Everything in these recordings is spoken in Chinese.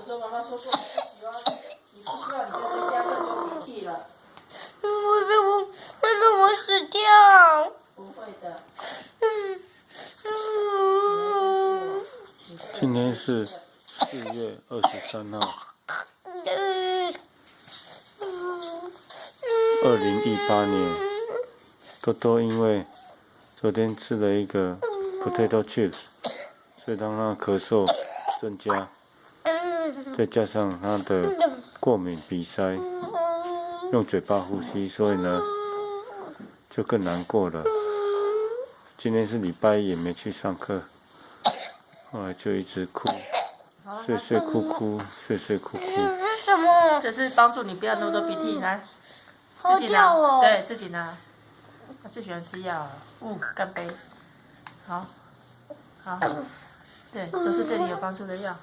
时候妈妈说过，你不需要你就在家更多鼻涕了。会被我死掉。不会的。今天是4月23号，2018年。多多因为昨天吃了一个 potato chips， 所以让他咳嗽增加，再加上他的过敏鼻塞，用嘴巴呼吸，所以呢就更难过了。今天是礼拜一，也没去上课，后来就一直哭，睡睡哭哭，睡睡哭哭。这是什么？这是帮助你不要那么多鼻涕，来，好自己拿，掉哦。对自己拿。他最喜欢吃药了，干杯。好，好，对，都是对你有帮助的药。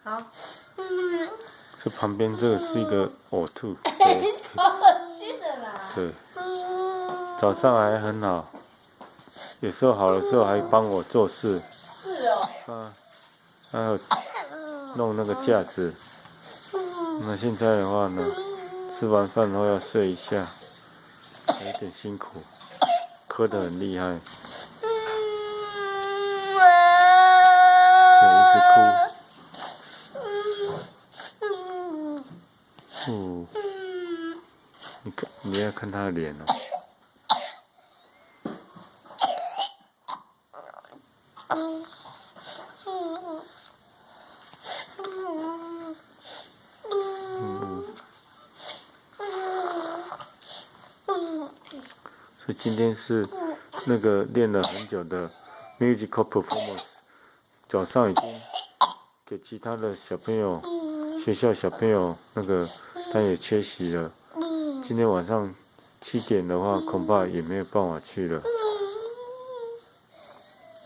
好。这旁边这个是一个呕吐，超恶心的啦。对，早上还很好，有时候好的时候还帮我做事。是哦。还有弄那个架子。那现在的话呢，吃完饭后要睡一下，有点辛苦，咳得很厉害，所以一直哭。你要看他的脸哦。所以今天是那个练了很久的 musical performance， 早上已经给其他的小朋友、学校小朋友那个他也缺席了。今天晚上7点的话，恐怕也没有办法去了。